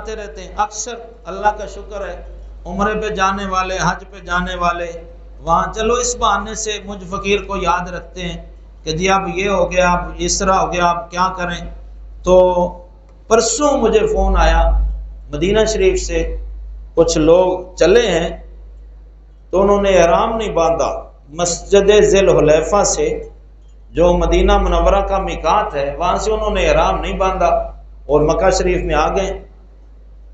آتے رہتے ہیں اکثر، اللہ کا شکر ہے عمرے پہ جانے والے، حج پہ جانے والے وہاں چلو اس بہانے سے مجھ فقیر کو یاد رکھتے ہیں کہ جی اب یہ ہو گیا، اب اس طرح ہو گیا، اب کیا کریں۔ تو پرسوں مجھے فون آیا مدینہ شریف سے، کچھ لوگ چلے ہیں تو انہوں نے احرام نہیں باندھا، مسجد ذی الحلیفہ سے جو مدینہ منورہ کا میقات ہے وہاں سے انہوں نے احرام نہیں باندھا اور مکہ شریف میں آ گئے۔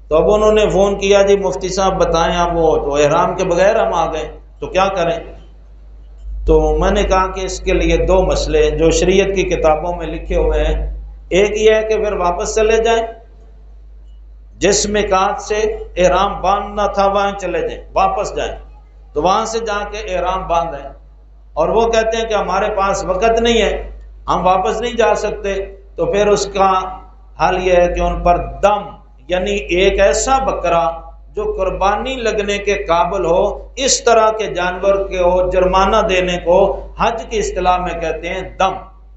تو اب انہوں نے فون کیا جی مفتی صاحب بتائیں، اب وہ تو احرام کے بغیر ہم آ گئے تو کیا کریں؟ تو میں نے کہا کہ اس کے لیے دو مسئلے جو شریعت کی کتابوں میں لکھے ہوئے ہیں، ایک یہ ہے کہ پھر واپس چلے جائیں، جس میقات سے احرام باندھنا تھا وہاں چلے جائیں، واپس جائیں تو وہاں سے جا کے احرام باندھیں، اور وہ کہتے ہیں کہ ہمارے پاس وقت نہیں ہے ہم واپس نہیں جا سکتے، تو پھر اس کا حل یہ ہے کہ ان پر دم، یعنی ایک ایسا بکرا جو قربانی لگنے کے قابل ہو، اس طرح کے جانور کو جرمانہ دینے کو حج کی اصطلاح میں کہتے ہیں دم،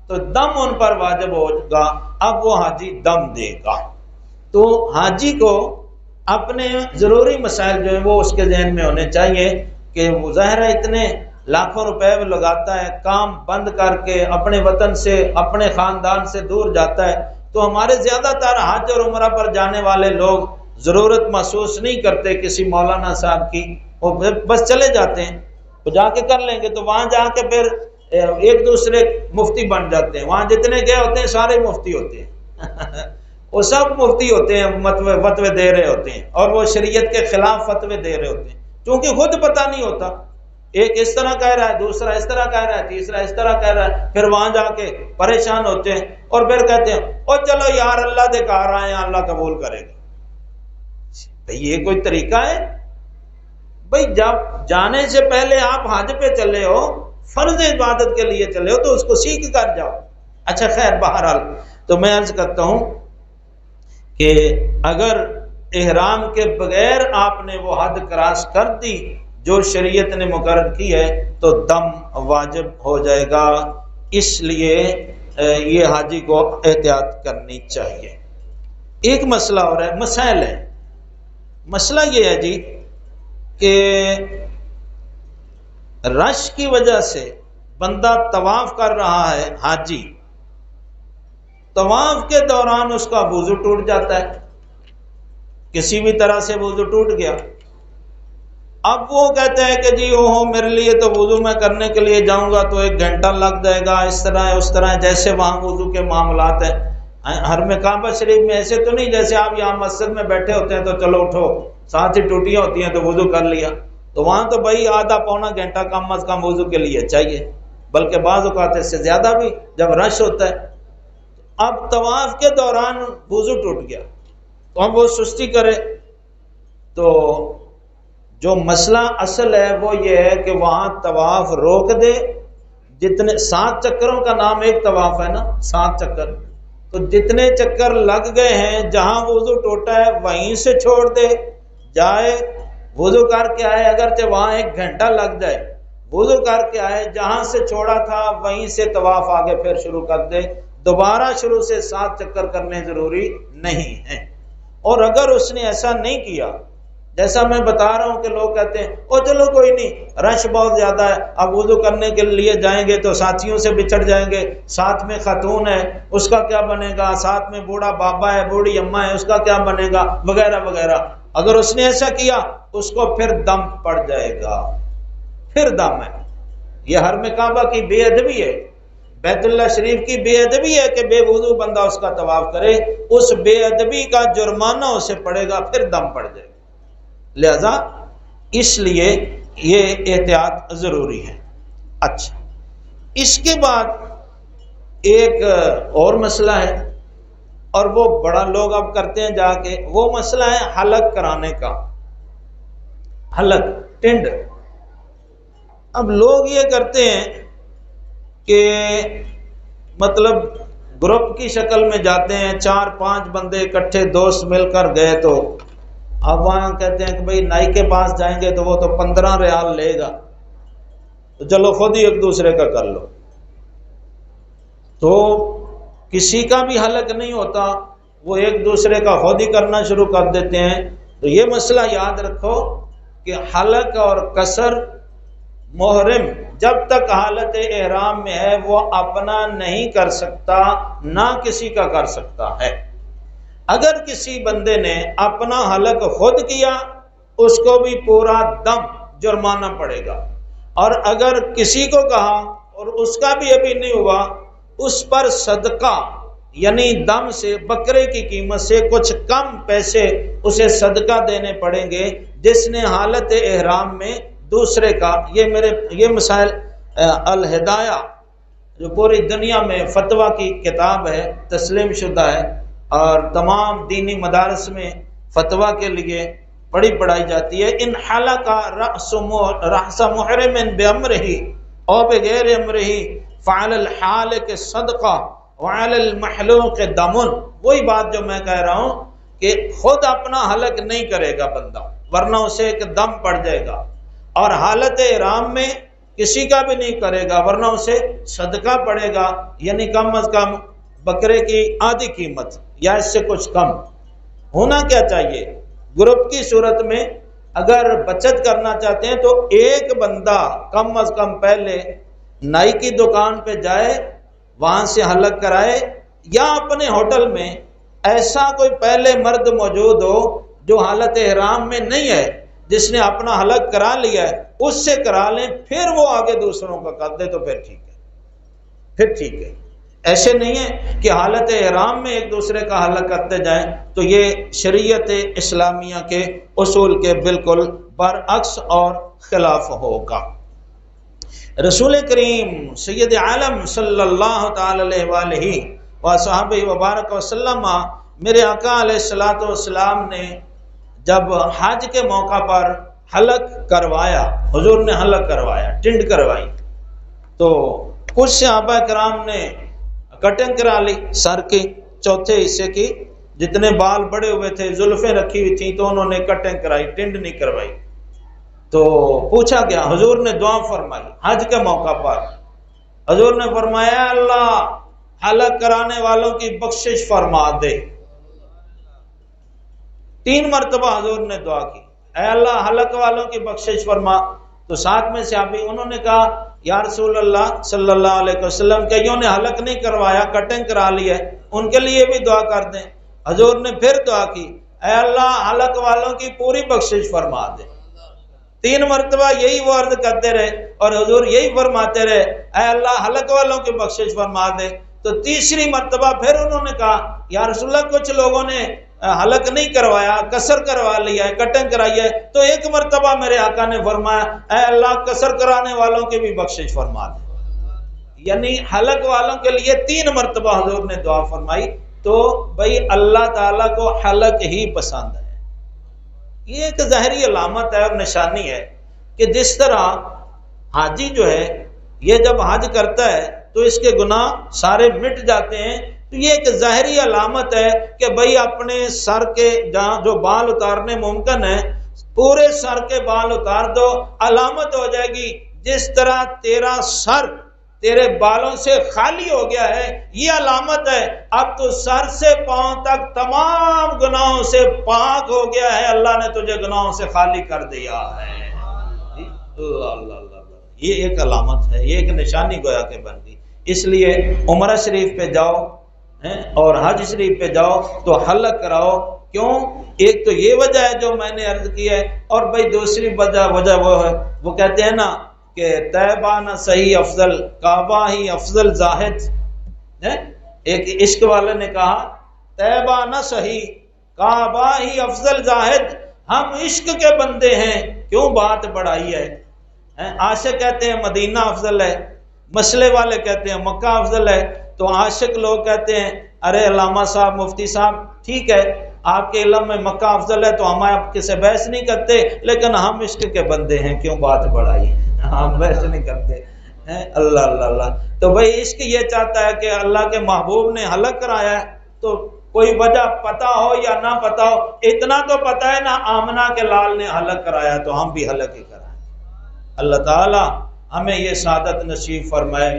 تو دم ان پر واجب ہوگا۔ اب وہ حاجی دم دے گا، تو حاجی کو اپنے ضروری مسائل جو ہیں وہ اس کے ذہن میں ہونے چاہیے کہ ظاہر ہے اتنے لاکھوں روپے لگاتا ہے، کام بند کر کے اپنے وطن سے اپنے خاندان سے دور جاتا ہے، تو ہمارے زیادہ تر حج اور عمرہ پر جانے والے لوگ ضرورت محسوس نہیں کرتے کسی مولانا صاحب کی، وہ بس چلے جاتے ہیں، تو جا کے کر لیں گے، تو وہاں جا کے پھر ایک دوسرے مفتی بن جاتے ہیں، وہاں جتنے گئے ہوتے ہیں سارے مفتی ہوتے ہیں وہ سب مفتی ہوتے ہیں، فتوے دے رہے ہوتے ہیں، اور وہ شریعت کے خلاف فتوے دے رہے ہوتے ہیں، کیونکہ خود پتہ نہیں ہوتا، ایک اس طرح کہہ رہا ہے، دوسرا اس طرح کہہ رہا ہے، تیسرا اس طرح کہہ رہا ہے، پھر وہاں جا کے پریشان ہوتے ہیں اور پھر کہتے ہیں او چلو یار اللہ دے کہا رہا ہے اللہ قبول کرے گا۔ بھئی یہ کوئی طریقہ ہے؟ بھئی جب جانے سے پہلے آپ حج پہ چلے ہو، فرض عبادت کے لیے چلے ہو تو اس کو سیکھ کر جاؤ۔ اچھا خیر، بہرحال تو میں عرض کرتا ہوں کہ اگر احرام کے بغیر آپ نے وہ حد کراس کر دی جو شریعت نے مقرر کی ہے تو دم واجب ہو جائے گا، اس لیے یہ حاجی کو احتیاط کرنی چاہیے۔ ایک مسئلہ اور ہے، مسائل ہے، مسئلہ یہ ہے جی کہ رش کی وجہ سے بندہ طواف کر رہا ہے، حاجی طواف کے دوران اس کا وضو ٹوٹ جاتا ہے، کسی بھی طرح سے وضو ٹوٹ گیا، اب وہ کہتے ہیں کہ جی اوہو میرے لیے تو وضو میں کرنے کے لیے جاؤں گا تو 1 گھنٹہ لگ جائے گا، اس طرح ہے اس طرح ہے، جیسے وہاں وضو کے معاملات ہیں۔ ہر میں کعبہ شریف میں ایسے تو نہیں جیسے آپ یہاں مسجد میں بیٹھے ہوتے ہیں تو چلو اٹھو، ساتھ ہی ٹوٹیاں ہوتی ہیں تو وضو کر لیا، تو وہاں تو بھائی آدھا پونا گھنٹہ کم از کم وضو کے لیے چاہیے، بلکہ بعض اوقات اس سے زیادہ بھی جب رش ہوتا ہے۔ اب طواف کے دوران وضو ٹوٹ گیا تو اب وہ سستی کرے، تو جو مسئلہ اصل ہے وہ یہ ہے کہ وہاں طواف روک دے، جتنے 7 چکروں کا نام ایک طواف ہے نا، 7 چکر، تو جتنے چکر لگ گئے ہیں جہاں وضو ٹوٹا ہے وہیں سے چھوڑ دے، جائے وضو کر کے آئے، اگرچہ وہاں 1 گھنٹہ لگ جائے، وضو کر کے آئے، جہاں سے چھوڑا تھا وہیں سے طواف آگے پھر شروع کر دے، دوبارہ شروع سے 7 چکر کرنے ضروری نہیں ہیں۔ اور اگر اس نے ایسا نہیں کیا، جیسا میں بتا رہا ہوں کہ لوگ کہتے ہیں او چلو کوئی نہیں رش بہت زیادہ ہے، اب وضو کرنے کے لیے جائیں گے تو ساتھیوں سے بچھڑ جائیں گے، ساتھ میں خاتون ہے اس کا کیا بنے گا، ساتھ میں بوڑھا بابا ہے بوڑھی اماں ہے اس کا کیا بنے گا، وغیرہ وغیرہ، اگر اس نے ایسا کیا اس کو پھر دم پڑ جائے گا، پھر دم ہے۔ یہ حرم کعبہ کی بے ادبی ہے، بیت اللہ شریف کی بے ادبی ہے کہ بے وضو بندہ اس کا طواف کرے، اس بے ادبی کا جرمانہ اسے پڑے گا، پھر دم پڑ جائے گا، لہذا اس لیے یہ احتیاط ضروری ہے۔ اچھا، اس کے بعد ایک اور مسئلہ ہے اور وہ بڑا لوگ اب کرتے ہیں جا کے، وہ مسئلہ ہے حلق کرانے کا، حلق ٹنڈ۔ اب لوگ یہ کرتے ہیں کہ مطلب گروپ کی شکل میں جاتے ہیں، 4-5 بندے اکٹھے دوست مل کر گئے، تو اب وہاں کہتے ہیں کہ بھئی نائی کے پاس جائیں گے تو وہ تو 15 ریال لے گا، تو چلو خود ہی ایک دوسرے کا کر لو، تو کسی کا بھی حلق نہیں ہوتا، وہ ایک دوسرے کا خود ہی کرنا شروع کر دیتے ہیں۔ تو یہ مسئلہ یاد رکھو کہ حلق اور قصر محرم جب تک حالت احرام میں ہے وہ اپنا نہیں کر سکتا، نہ کسی کا کر سکتا ہے۔ اگر کسی بندے نے اپنا حلق خود کیا اس کو بھی پورا دم جرمانہ پڑے گا، اور اگر کسی کو کہا اور اس کا بھی ابھی نہیں ہوا، اس پر صدقہ یعنی دم سے بکرے کی قیمت سے کچھ کم پیسے اسے صدقہ دینے پڑیں گے جس نے حالت احرام میں دوسرے کا۔ یہ مسائل الہدایہ جو پوری دنیا میں فتویٰ کی کتاب ہے، تسلیم شدہ ہے، اور تمام دینی مدارس میں فتویٰ کے لیے پڑھائی جاتی ہے۔ ان حلق رأس محرم بامرہ او بغیر امرہ فعلی الحالق صدقہ وعلی المحلوق دم۔ وہی بات جو میں کہہ رہا ہوں کہ خود اپنا حلق نہیں کرے گا بندہ ورنہ اسے ایک دم پڑ جائے گا، اور حالت احرام میں کسی کا بھی نہیں کرے گا ورنہ اسے صدقہ پڑے گا، یعنی کم از کم بکرے کی آدھی قیمت یا اس سے کچھ کم ہونا۔ کیا چاہیے؟ گروپ کی صورت میں اگر بچت کرنا چاہتے ہیں تو ایک بندہ کم از کم پہلے نائی کی دکان پہ جائے، وہاں سے حلق کرائے، یا اپنے ہوٹل میں ایسا کوئی پہلے مرد موجود ہو جو حالت احرام میں نہیں ہے، جس نے اپنا حلق کرا لیا ہے، اس سے کرا لیں، پھر وہ آگے دوسروں کا کر دے تو پھر ٹھیک ہے، پھر ٹھیک ہے۔ ایسے نہیں ہے کہ حالت احرام میں ایک دوسرے کا حلق کرتے جائیں، تو یہ شریعت اسلامیہ کے اصول کے بالکل برعکس اور خلاف ہوگا۔ رسول کریم سید عالم صلی اللہ تعالی علیہ وآلہ وصحبہ وبارک وسلم، میرے آقا علیہ الصلوۃ والسلام نے جب حج کے موقع پر حلق کروایا، حضور نے حلق کروایا، ٹنڈ کروائی، تو کچھ صحابہ کرام نے کٹنگ کرا لی سر کی چوتھے حصے کی، جتنے بال بڑے ہوئے تھے، زلفیں رکھی ہوئی تھیں تو انہوں نے کٹنگ کرائی، ٹنڈ نہیں کروائی۔ تو پوچھا گیا، حضور نے دعا فرمائی حج کے موقع پر، حضور نے فرمایا اللہ حلق کرانے والوں کی بخشش فرما دے۔ 3 مرتبہ حضور نے دعا کی، اے اللہ حلق والوں کی بخشش فرما۔ تو ساتھ میں صحابی انہوں نے کہا یا رسول اللہ صلی اللہ علیہ وسلم، کئیوں نے حلق نہیں کروایا، کٹنگ کرا لی ہے، ان کے لیے بھی دعا کر دیں۔ حضور نے پھر دعا کی، اے اللہ حلق والوں کی پوری بخشش فرما دے۔ 3 مرتبہ یہی وہ عرض کرتے رہے اور حضور یہی فرماتے رہے، اے اللہ حلق والوں کی بخشش فرما دے۔ تو تیسری مرتبہ پھر انہوں نے کہا یا رسول اللہ کچھ لوگوں نے حلق نہیں کروایا، قصر کروا لیا ہے، کٹنگ کرائی ہے، تو 1 مرتبہ میرے آقا نے فرمایا اے اللہ قصر کرانے والوں کی بھی بخشش فرما دے۔ یعنی حلق والوں کے لیے 3 مرتبہ حضور نے دعا فرمائی۔ تو بھئی اللہ تعالیٰ کو حلق ہی پسند ہے۔ یہ ایک ظاہری علامت ہے اور نشانی ہے کہ جس طرح حاجی جو ہے یہ جب حج کرتا ہے تو اس کے گناہ سارے مٹ جاتے ہیں، تو یہ ایک ظاہری علامت ہے کہ بھئی اپنے سر کے جہاں جو بال اتارنے ممکن ہے پورے سر کے بال اتار دو، علامت ہو جائے گی جس طرح تیرا سر تیرے بالوں سے خالی ہو گیا ہے، یہ علامت ہے اب تو سر سے پاؤں تک تمام گناہوں سے پاک ہو گیا ہے، اللہ نے تجھے گناہوں سے خالی کر دیا ہے۔ اللہ اللہ اللہ، یہ ایک علامت ہے، یہ ایک نشانی گویا کہ بن گئی۔ اس لیے عمرہ شریف پہ جاؤ اور حج شریف پہ جاؤ تو حلق کراؤ۔ کیوں؟ ایک تو یہ وجہ ہے جو میں نے عرض کی ہے، اور بھائی دوسری وجہ وہ ہے، وہ کہتے ہیں نا کہ طیبہ نہ صحیح افضل، کعبہ ہی افضل زاہد۔ ایک عشق والے نے کہا طیبہ نہ صحیح کعبہ ہی افضل زاہد، ہم عشق کے بندے ہیں کیوں بات بڑھائی ہے۔ عاشق کہتے ہیں مدینہ افضل ہے، مسئلے والے کہتے ہیں مکہ افضل ہے، تو عاشق لوگ کہتے ہیں ارے علامہ صاحب مفتی صاحب ٹھیک ہے آپ کے علم میں مکہ افضل ہے تو ہم آپ سے بحث نہیں کرتے، لیکن ہم عشق کے بندے ہیں کیوں بات بڑھائی، ہم بحث نہیں کرتے۔ اللہ اللہ اللہ۔ تو بھائی عشق یہ چاہتا ہے کہ اللہ کے محبوب نے حلق کرایا ہے، تو کوئی وجہ پتہ ہو یا نہ پتہ ہو، اتنا تو پتہ ہے نا آمنہ کے لال نے حلق کرایا تو ہم بھی حلق ہی کرائیں۔ اللہ تعالی ہمیں یہ سعادت نصیب فرمائے۔